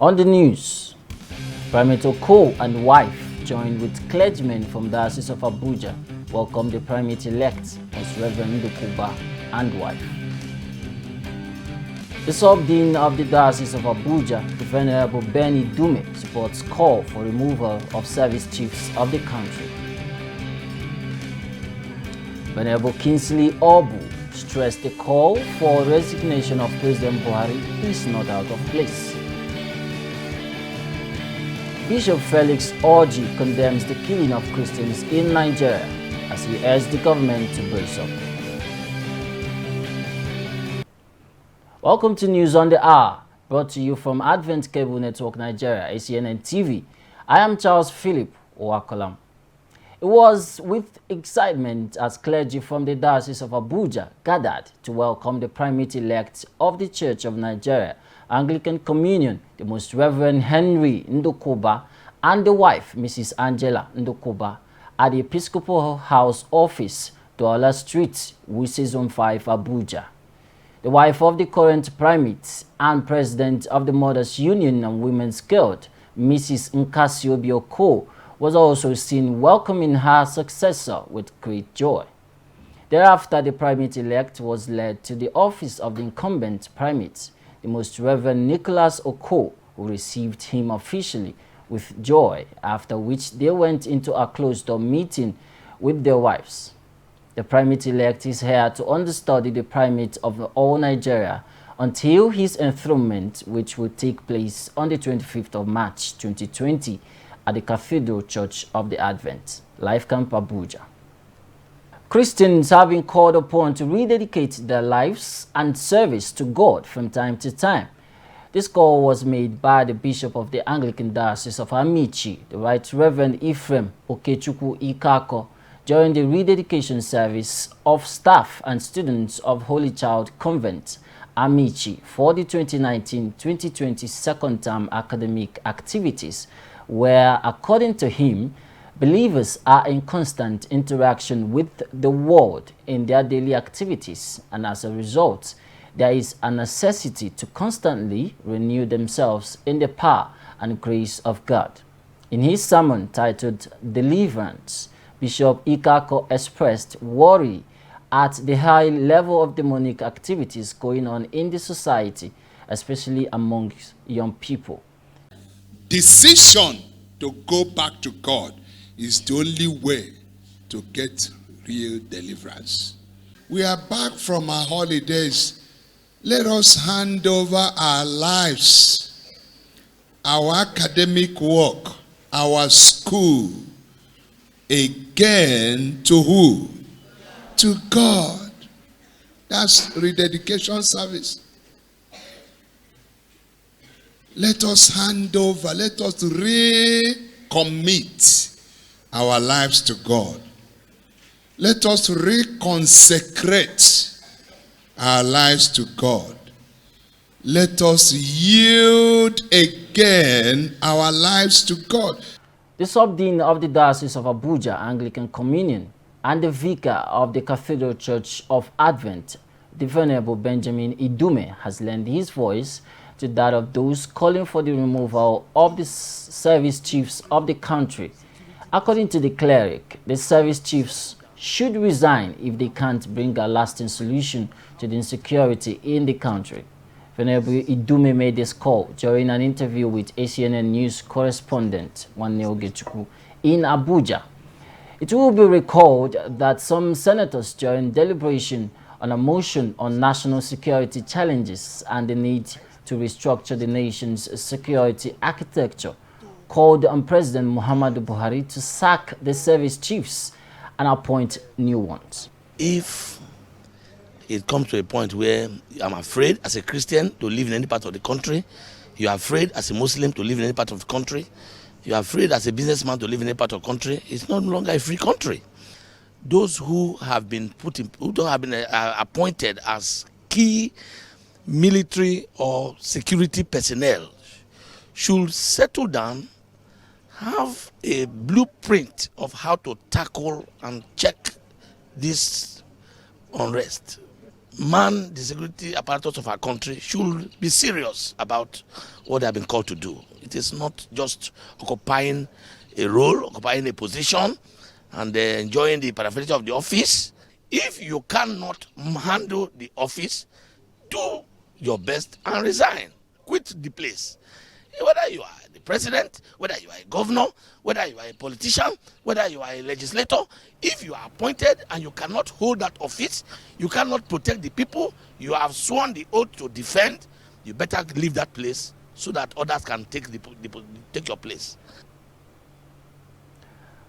On the news, Primate Oko and wife, joined with clergymen from the Diocese of Abuja, welcome the Primate-elect, Most Reverend Yakubu and wife. The Sub-Dean of the Diocese of Abuja, the Venerable Benny Dume, supports call for removal of service chiefs of the country. Venerable Kingsley Obu stressed the call for resignation of President Buhari is not out of place. Bishop Felix condemns the killing of Christians in Nigeria as he urged the government to brace up. Welcome to News on the Hour, brought to you from Advent Cable Network Nigeria, ACNNTV. I am Charles Philip Owakolam. It was with excitement as clergy from the Diocese of Abuja gathered to welcome the Primate-elect of the Church of Nigeria, Anglican Communion, the Most Reverend Henry Ndokoba, and the wife, Mrs. Angela Ndokoba, at the Episcopal House Office, Douala Street, Wuse Zone 5, Abuja. The wife of the current Primate and President of the Mothers Union and Women's Guild, Mrs. Nkasi Oko, was also seen welcoming her successor with great joy. Thereafter, the Primate-elect was led to the office of the incumbent Primate, the Most Reverend Nicholas Oko, who received him officially with joy, after which they went into a closed-door meeting with their wives. The Primate-elect is here to understudy the Primate of all Nigeria until his enthronement, which will take place on the 25th of March 2020 at the Cathedral Church of the Advent, Life Camp Abuja. Christians have been called upon to rededicate their lives and service to God from time to time. This call was made by the Bishop of the Anglican Diocese of Amici, the Right Reverend Ephraim Okechukwu Ikako, during the rededication service of staff and students of Holy Child Convent, Amici, for the 2019-2020 second-term academic activities, where, according to him, believers are in constant interaction with the world in their daily activities, and as a result, there is a necessity to constantly renew themselves in the power and grace of God. In his sermon titled Deliverance, Bishop Ikako expressed worry at the high level of demonic activities going on in the society, especially among young people. Decision to go back to God is the only way to get real deliverance. We are back from our holidays. Let us hand over our lives, our academic work, our school, again to who? To God. That's rededication service. Let us hand over, let us recommit our lives to God. Let us reconsecrate our lives to God. Let us yield again our lives to God. The Sub-Dean of the Diocese of Abuja, Anglican Communion, and the Vicar of the Cathedral Church of Advent, the Venerable Benjamin Idume, has lent his voice to that of those calling for the removal of the service chiefs of the country. According to the cleric, the service chiefs should resign if they can't bring a lasting solution to the insecurity in the country. Venerable Idume made this call during an interview with ACNN News correspondent Nwanne Ogechukwu in Abuja. It will be recalled that some senators, during deliberation on a motion on national security challenges and the need to restructure the nation's security architecture, called on President Muhammadu Buhari to sack the service chiefs and appoint new ones. If it comes to a point where I'm afraid as a Christian to live in any part of the country, you're afraid as a Muslim to live in any part of the country, you're afraid as a businessman to live in any part of the country, it's no longer a free country. Those who have been appointed as key military or security personnel should settle down, have a blueprint of how to tackle and check this unrest. man, the security apparatus of our country should be serious about what they have been called to do. It is not just occupying a role, occupying a position, and enjoying the paraphernalia of the office. If you cannot handle the office, do your best and resign. Quit the place. Whether you are the president, whether you are a governor, whether you are a politician, whether you are a legislator, if you are appointed and you cannot hold that office, you cannot protect the people you have sworn the oath to defend, you better leave that place so that others can take your place.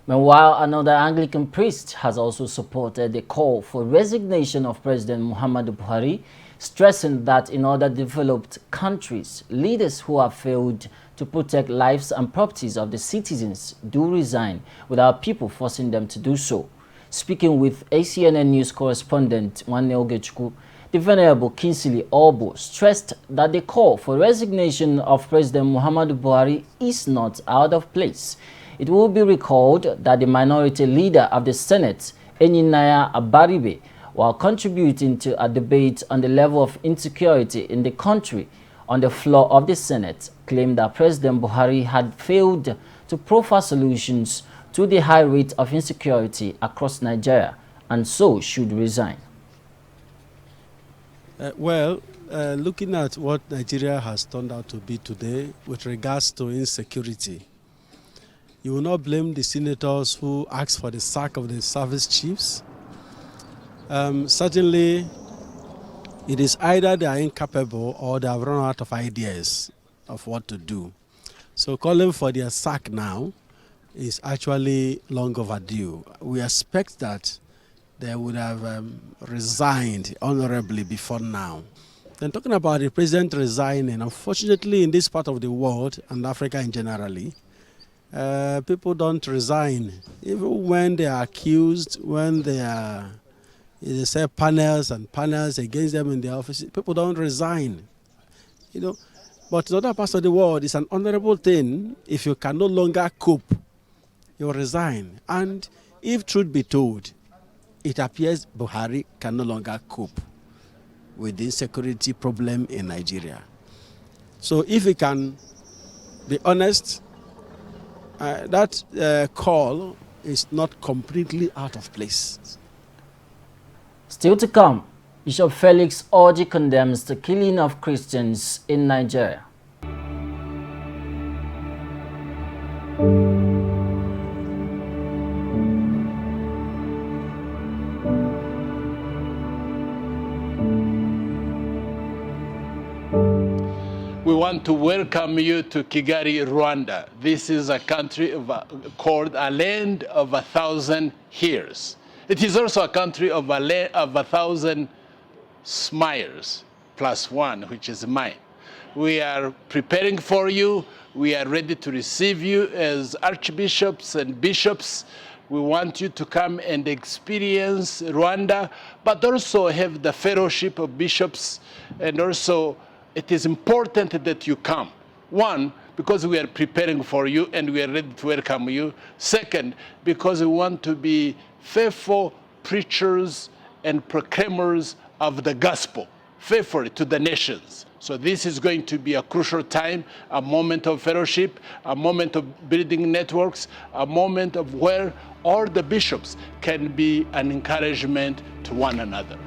Meanwhile, another Anglican priest has also supported the call for resignation of President Muhammadu Buhari, stressing that in other developed countries, leaders who have failed to protect lives and properties of the citizens do resign without people forcing them to do so. Speaking with ACNN News correspondent Nwanne Ogechukwu, the Venerable Kingsley Obo stressed that the call for resignation of President Muhammadu Buhari is not out of place. It will be recalled that the minority leader of the Senate, Enyinaya Abaribe, while contributing to a debate on the level of insecurity in the country on the floor of the Senate, claimed that President Buhari had failed to proffer solutions to the high rate of insecurity across Nigeria and so should resign. Looking at what Nigeria has turned out to be today with regards to insecurity, you will not blame the senators who asked for the sack of the service chiefs. Certainly, it is either they are incapable or they have run out of ideas of what to do. So calling for their sack now is actually long overdue. We expect that they would have resigned honorably before now. Then talking about the president resigning, unfortunately in this part of the world and Africa in generally, people don't resign. Even when they are accused, when they say panels and panels against them in their offices, people don't resign. But in other parts of the world, it's an honorable thing. If you can no longer cope, you resign. And if truth be told, it appears Buhari can no longer cope with the insecurity problem in Nigeria. So if he can be honest, that call is not completely out of place. Still to come, Bishop Felix Orji condemns the killing of Christians in Nigeria. We want to welcome you to Kigali, Rwanda. This is a country called a land of 1,000 years. It is also a country of a land of 1,000 smiles, plus one, which is mine. We are preparing for you. We are ready to receive you as archbishops and bishops. We want you to come and experience Rwanda, but also have the fellowship of bishops. And also, it is important that you come. One, because we are preparing for you and we are ready to welcome you. Second, because we want to be faithful preachers and proclaimers of the gospel, faithfully to the nations. So this is going to be a crucial time, a moment of fellowship, a moment of building networks, a moment of where all the bishops can be an encouragement to one another.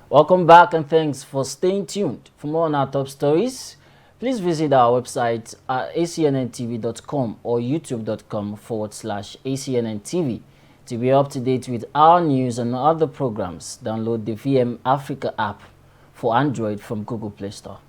Welcome back and thanks for staying tuned. For more on our top stories, please visit our website at acnntv.com or youtube.com/ACNNTV. To be up to date with our news and other programs, download the VM Africa app for Android from Google Play Store.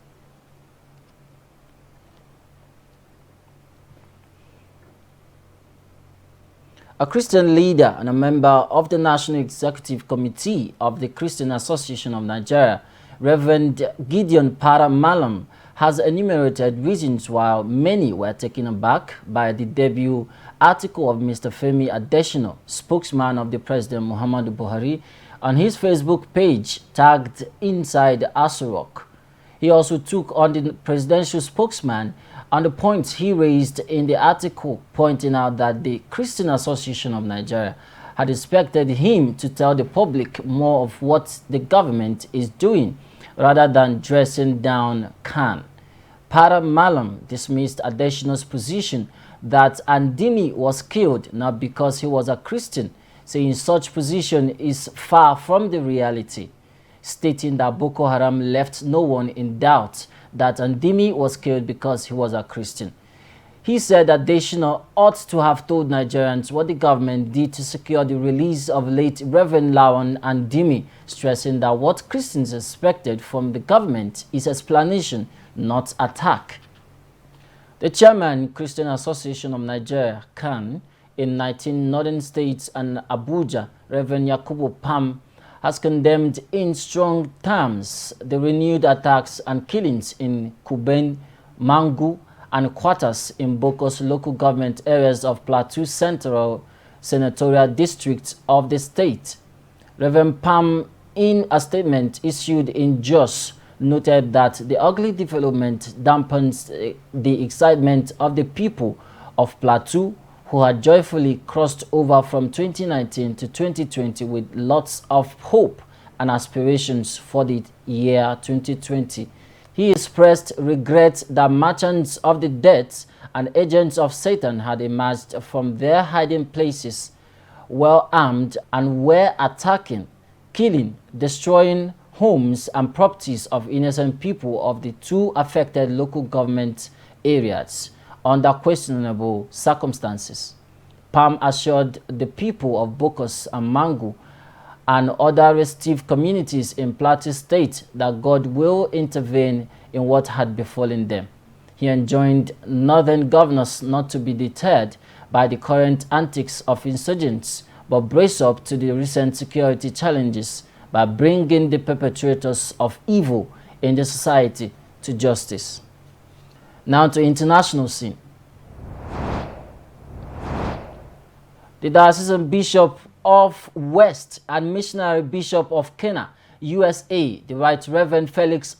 A Christian leader and a member of the National Executive Committee of the Christian Association of Nigeria, Rev Gideon Malam, has enumerated reasons why many were taken aback by the debut article of Mr. Femi Adesina, spokesman of the President Muhammadu Buhari, on his Facebook page tagged Inside Aso Rock. He also took on the presidential spokesman on the points he raised in the article, pointing out that the Christian Association of Nigeria had expected him to tell the public more of what the government is doing rather than dressing down Acnn. Malam dismissed Adesina's position that Andimi was killed not because he was a Christian, saying such position is far from the reality, stating that Boko Haram left no one in doubt that Andimi was killed because he was a Christian. He said that Adesina ought to have told Nigerians what the government did to secure the release of late Reverend Lawan Andimi, stressing that what Christians expected from the government is explanation, not attack. The chairman, Christian Association of Nigeria, Acnn, in 19 northern states and Abuja, Rev Yakubu Pam, has condemned in strong terms the renewed attacks and killings in Kuben, Mangu, and Quarters in Boko's local government areas of Plateau Central Senatorial District of the state. Rev Pam, in a statement issued in Jos, noted that the ugly development dampens the excitement of the people of Plateau, who had joyfully crossed over from 2019 to 2020 with lots of hope and aspirations for the year 2020. He expressed regret that merchants of the death and agents of Satan had emerged from their hiding places, well armed, and were attacking, killing, destroying homes and properties of innocent people of the two affected local government areas under questionable circumstances. Pam assured the people of Bokos and Mangu and other restive communities in Plateau State that God will intervene in what had befallen them. He enjoined northern governors not to be deterred by the current antics of insurgents, but brace up to the recent security challenges by bringing the perpetrators of evil in the society to justice. Now to international scene. The Diocesan Bishop of West and Missionary Bishop of Kenya, USA, the Right Reverend Felix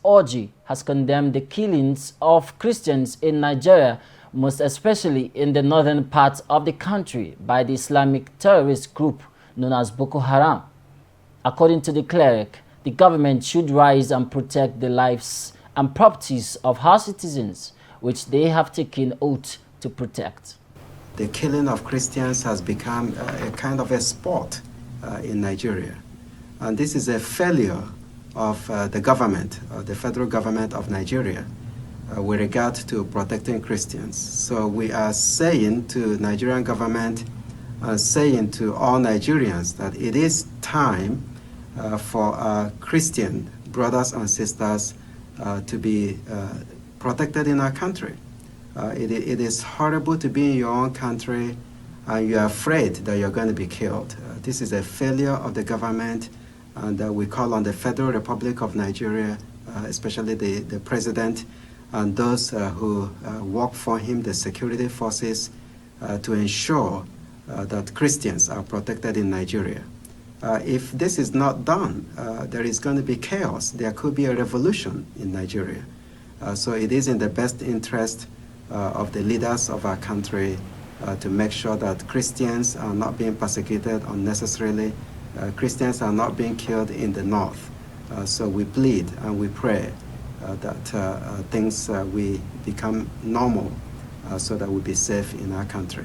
has condemned the killings of Christians in Nigeria, most especially in the northern part of the country, by the Islamic terrorist group known as Boko Haram. According to the cleric, the government should rise and protect the lives and properties of our citizens, which they have taken oath to protect. The killing of Christians has become a kind of a sport in Nigeria. And this is a failure of the government, the federal government of Nigeria, with regard to protecting Christians. So we are saying to the Nigerian government, saying to all Nigerians that it is time for our Christian brothers and sisters to be protected in our country. It is horrible to be in your own country and you're afraid that you're going to be killed. This is a failure of the government, and we call on the Federal Republic of Nigeria, especially the president and those who work for him, the security forces, to ensure that Christians are protected in Nigeria. If this is not done, there is going to be chaos. There could be a revolution in Nigeria. So it is in the best interest of the leaders of our country to make sure that Christians are not being persecuted unnecessarily. Christians are not being killed in the north. So we plead and we pray that things will become normal so that we'll be safe in our country.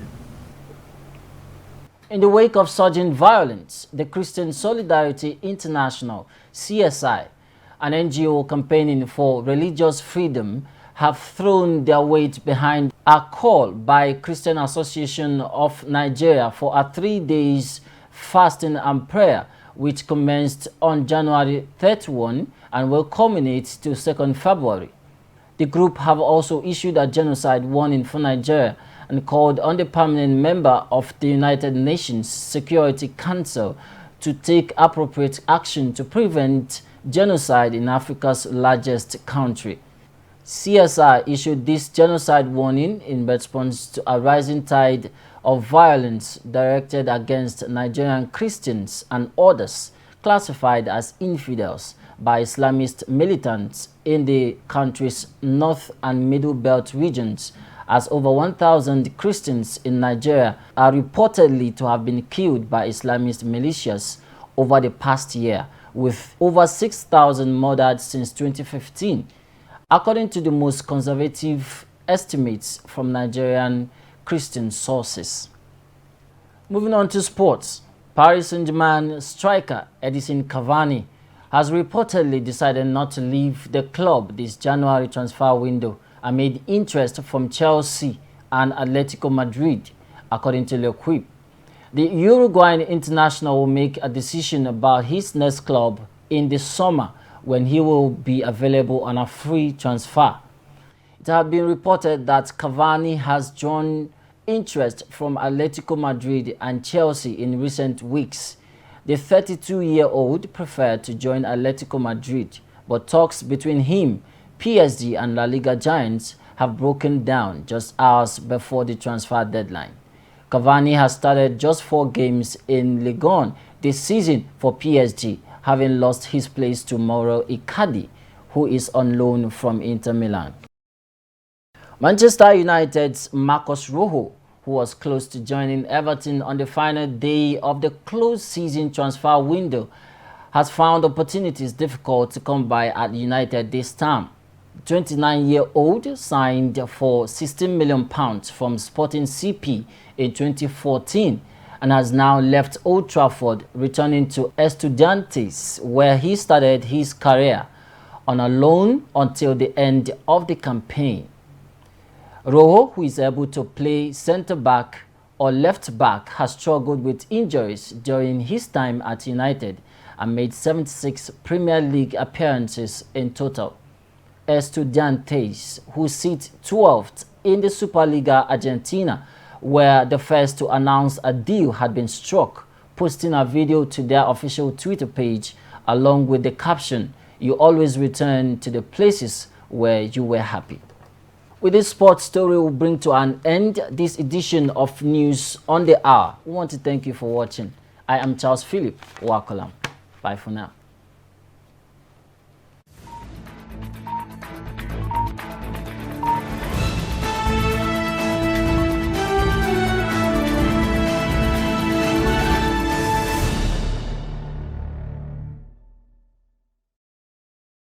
In the wake of surging violence, the Christian Solidarity International, CSI, an NGO campaigning for religious freedom, have thrown their weight behind a call by Christian Association of Nigeria for a 3 days fasting and prayer, which commenced on January 31 and will culminate to 2nd February. The group have also issued a genocide warning for Nigeria and called on the permanent member of the United Nations Security Council to take appropriate action to prevent genocide in Africa's largest country. CSI issued this genocide warning in response to a rising tide of violence directed against Nigerian Christians and others classified as infidels by Islamist militants in the country's north and middle belt regions, as over 1,000 Christians in Nigeria are reportedly to have been killed by Islamist militias over the past year, with over 6,000 murdered since 2015, according to the most conservative estimates from Nigerian Christian sources. Moving on to sports, Paris Saint-Germain striker Edinson Cavani has reportedly decided not to leave the club this January transfer window amid interest from Chelsea and Atletico Madrid, according to L'Equipe. The Uruguayan international will make a decision about his next club in the summer when he will be available on a free transfer. It has been reported that Cavani has drawn interest from Atletico Madrid and Chelsea in recent weeks. The 32-year-old preferred to join Atletico Madrid, but talks between him, PSG and La Liga giants have broken down just hours before the transfer deadline. Cavani has started just 4 games in Ligue 1 this season for PSG, having lost his place to Mauro Icardi, who is on loan from Inter Milan. Manchester United's Marcos Rojo, who was close to joining Everton on the final day of the closed season transfer window, has found opportunities difficult to come by at United this time. The 29-year-old signed for £16 million from Sporting CP in 2014 and has now left Old Trafford, returning to Estudiantes, where he started his career on a loan until the end of the campaign. Rojo, who is able to play centre-back or left-back, has struggled with injuries during his time at United and made 76 Premier League appearances in total. Estudiantes, who sit 12th in the Superliga Argentina, were the first to announce a deal had been struck, posting a video to their official Twitter page along with the caption, "You always return to the places where you were happy." With this sports story, we'll bring to an end this edition of News on the Hour. We want to thank you for watching. I am Charles Philip Wakolam. Bye for now.